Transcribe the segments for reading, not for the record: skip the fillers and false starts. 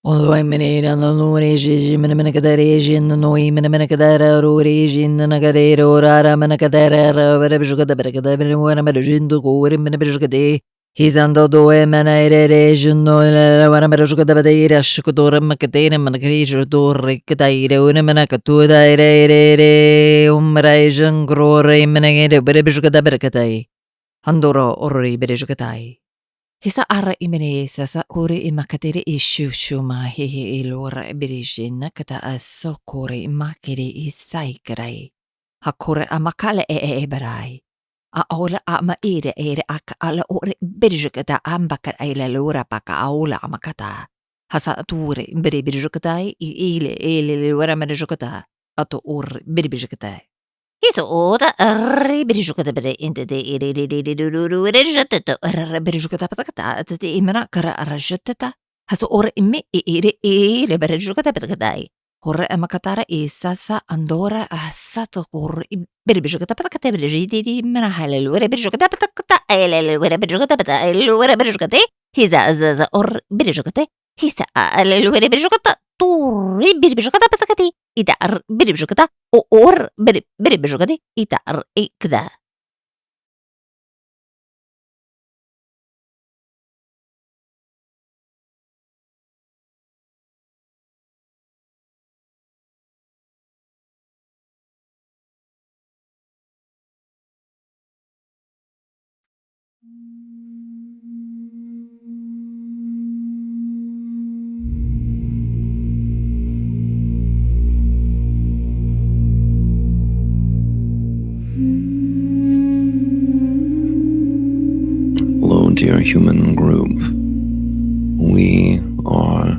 Although I'm in a Norwegian, Manamanakadaration, the Noi, Manamanakadara, Rorasian, the Nagadero, Rara, Manakadara, whatever sugar the Berakada, when I'm at a gin to go with him in a Berakade. He's under the way, Manairation, no, when I'm at a sugar the Badera, Shukadora, Macadena, Manakrisha, Dorikadaire, Unamanakatua, Umrasian, Grore, Managade, Berebishuka the Berakade. Handora, Ori, Bereshukatai. Hisa ara imene sasa kore imakateri ishu shuma hihi ilora ibirijin kata aso kore imakiri isaikrai. Hakore amakale ebarai. A ola ama ere aka ala ore birjukata ambaka aila lura baka aula amakata. Hasa ture biribirjukatai ile lura merjukata. Ato ur biribirjukatai. Hizo oda ribirjukata bere inte de rejatata ribirjukata patakata te imana kara rajatata haso ora imme ire berjukata patakadai horre amakatara isasa andora asato hor birjukata patakata berjidi mana halal ribirjukata patakata ele ribirjukata pata ele berjukate hiza zaza or birjukate hisa ele ribirjukata tur ribirjukata patakati ida birjukata or biribijugadi itar ikda. Hello, dear human group. We are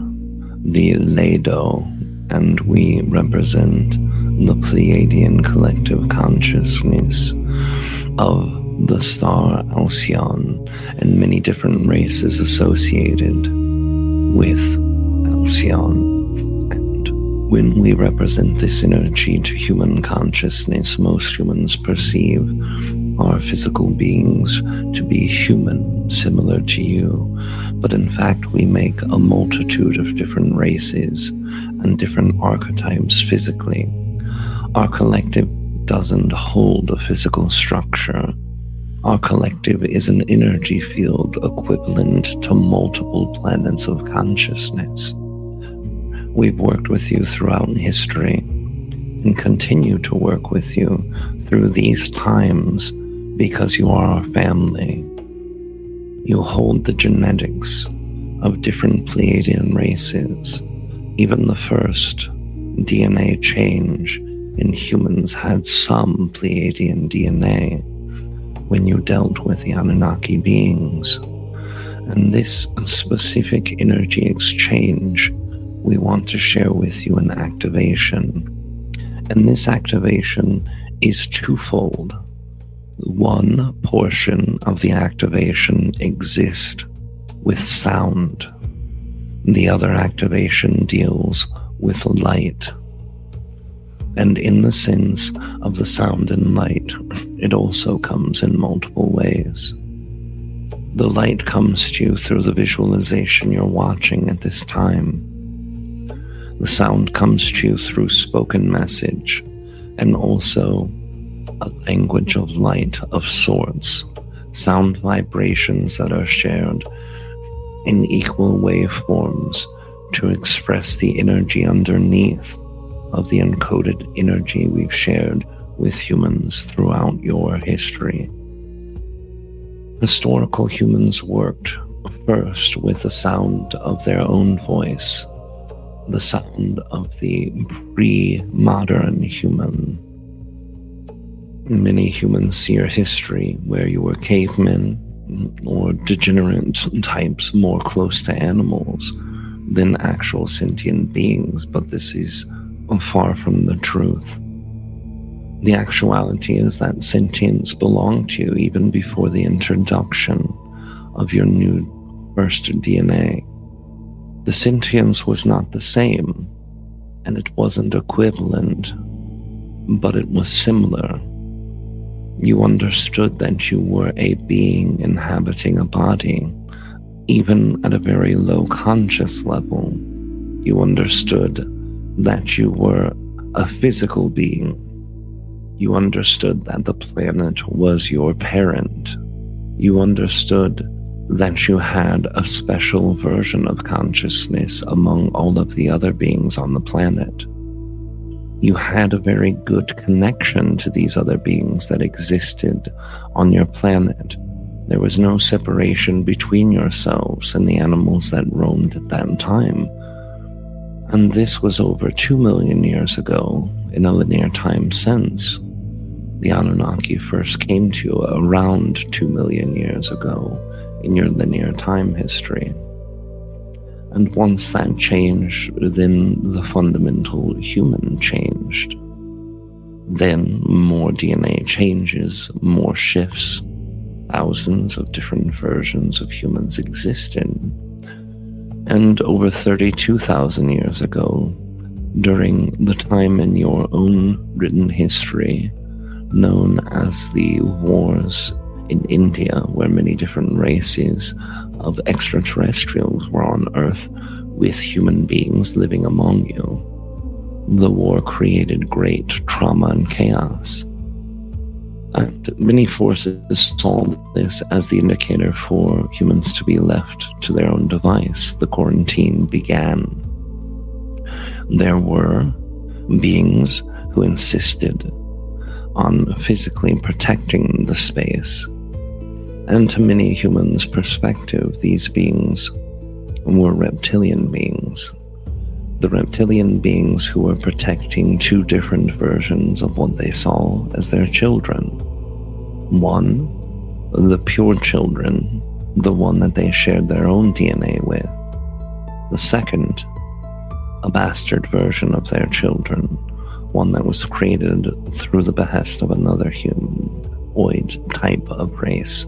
the Lado, and we represent the Pleiadian collective consciousness of the star Alcyon and many different races associated with Alcyon. And when we represent this energy to human consciousness, most humans perceive our physical beings to be human, similar to you, but in fact we make a multitude of different races and different archetypes physically. Our collective doesn't hold a physical structure. Our collective is an energy field equivalent to multiple planets of consciousness. We've worked with you throughout history and continue to work with you through these times because you are our family. You hold the genetics of different Pleiadian races. Even the first DNA change in humans had some Pleiadian DNA when you dealt with the Anunnaki beings. And this specific energy exchange we want to share with you an activation. And this activation is twofold. One portion of the activation exists with sound. The other activation deals with light. And in the sense of the sound and light, it also comes in multiple ways. The light comes to you through the visualization you're watching at this time. The sound comes to you through spoken message and also a language of light of sorts, sound vibrations that are shared in equal waveforms to express the energy underneath of the encoded energy we've shared with humans throughout your history. Historical humans worked first with the sound of their own voice, the sound of the pre-modern human. Many humans see your history where you were cavemen or degenerate types more close to animals than actual sentient beings, but this is far from the truth. The actuality is that sentience belonged to you even before the introduction of your new first DNA. The sentience was not the same, and it wasn't equivalent, but it was similar. You understood that you were a being inhabiting a body, even at a very low conscious level, You understood that you were a physical being. You understood that the planet was your parent. You understood that you had a special version of consciousness among all of the other beings on the planet. You had a very good connection to these other beings that existed on your planet. There was no separation between yourselves and the animals that roamed at that time. And this was over 2 million years ago in a linear time sense. The Anunnaki first came to you around 2 million years ago in your linear time history. And once that changed, then the fundamental human changed. Then more DNA changes, more shifts, thousands of different versions of humans existed. And over 32,000 years ago, during the time in your own written history, known as the wars in India, where many different races of extraterrestrials were on Earth with human beings living among you. The war created great trauma and chaos. And many forces saw this as the indicator for humans to be left to their own device. The quarantine began. There were beings who insisted on physically protecting the space. And to many humans' perspective, these beings were reptilian beings. The reptilian beings who were protecting two different versions of what they saw as their children. One, the pure children, the one that they shared their own DNA with. The second, a bastard version of their children, one that was created through the behest of another humanoid type of race.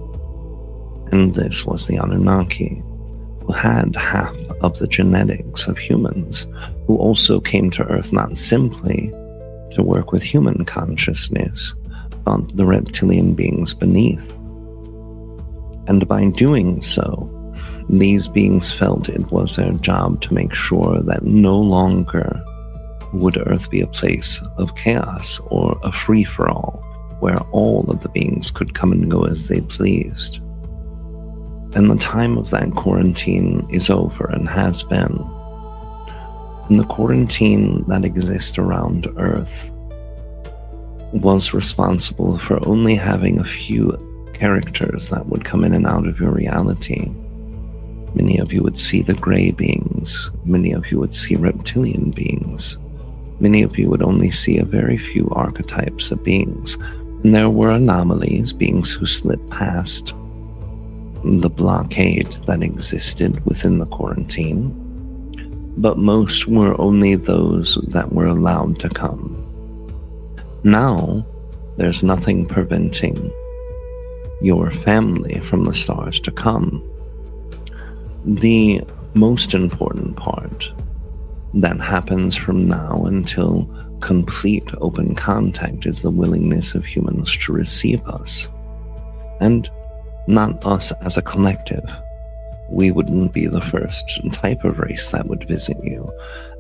And this was the Anunnaki, who had half of the genetics of humans, who also came to Earth not simply to work with human consciousness, but the reptilian beings beneath. And by doing so, these beings felt it was their job to make sure that no longer would Earth be a place of chaos or a free-for-all, where all of the beings could come and go as they pleased. And the time of that quarantine is over and has been. And the quarantine that exists around Earth was responsible for only having a few characters that would come in and out of your reality. Many of you would see the gray beings. Many of you would see reptilian beings. Many of you would only see a very few archetypes of beings. And there were anomalies, beings who slipped past the blockade that existed within the quarantine, but most were only those that were allowed to come. Now, there's nothing preventing your family from the stars to come. The most important part that happens from now until complete open contact is the willingness of humans to receive us. And not us as a collective. We wouldn't be the first type of race that would visit you.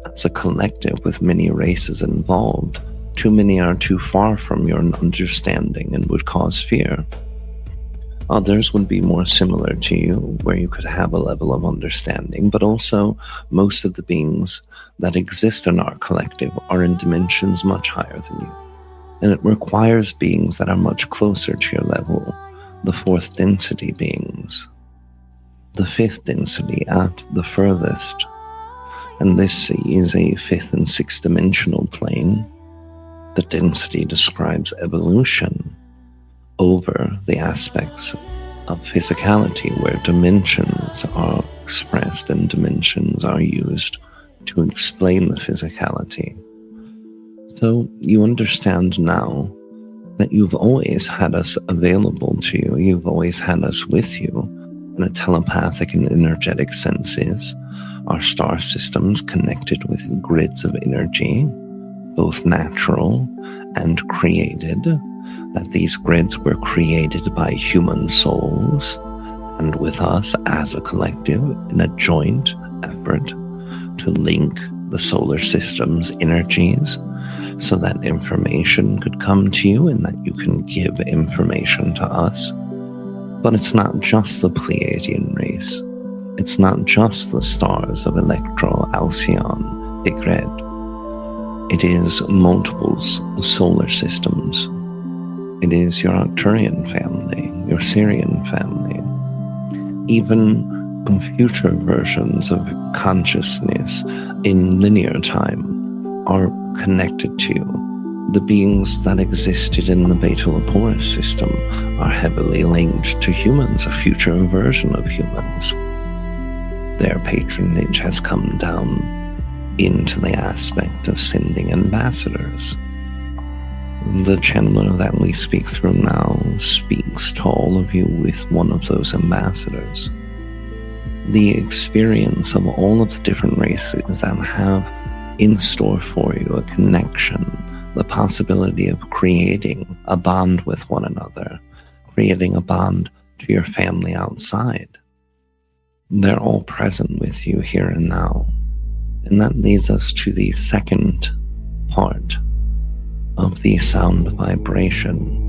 As a collective with many races involved, too many are too far from your understanding and would cause fear. Others would be more similar to you, where you could have a level of understanding, but also most of the beings that exist in our collective are in dimensions much higher than you. And it requires beings that are much closer to your level, the fourth density beings, the fifth density at the furthest. And this is a fifth and sixth dimensional plane. The density describes evolution over the aspects of physicality, where dimensions are expressed and dimensions are used to explain the physicality. So you understand now that you've always had us available to you. You've always had us with you in a telepathic and energetic senses. Our star systems connected with grids of energy, both natural and created, that these grids were created by human souls, and with us as a collective in a joint effort to link the solar system's energies so that information could come to you and that you can give information to us. But it's not just the Pleiadian race. It's not just the stars of Electro, Alcyon, Big Red. It is multiple solar systems. It is your Arcturian family, your Sirian family, even future versions of consciousness in linear time are connected to you. The beings that existed in the Beta Leporis system are heavily linked to humans, a future version of humans. Their patronage has come down into the aspect of sending ambassadors. The channeler that we speak through now speaks to all of you with one of those ambassadors. The experience of all of the different races that have in store for you a connection, the possibility of creating a bond with one another, creating a bond to your family outside. They're all present with you here and now. And that leads us to the second part of the sound vibration.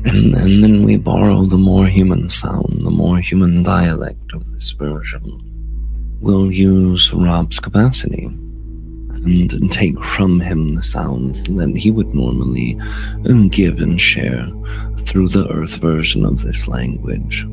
And then we borrow the more human sound, the more human dialect of this version. We'll use Rob's capacity and take from him the sounds that he would normally give and share through the Earth version of this language.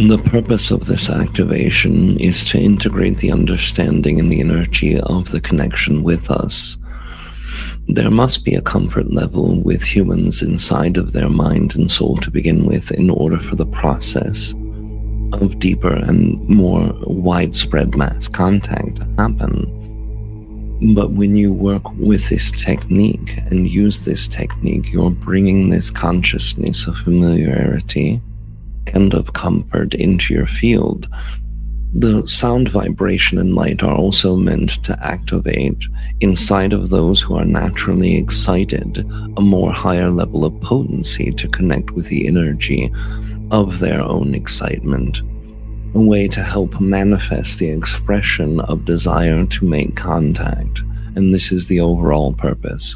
The purpose of this activation is to integrate the understanding and the energy of the connection with us. There must be a comfort level with humans inside of their mind and soul to begin with in order for the process of deeper and more widespread mass contact to happen. But when you work with this technique and use this technique, you're bringing this consciousness of familiarity and of comfort into your field. The sound, vibration, and light are also meant to activate inside of those who are naturally excited a more higher level of potency to connect with the energy of their own excitement, a way to help manifest the expression of desire to make contact. And this is the overall purpose.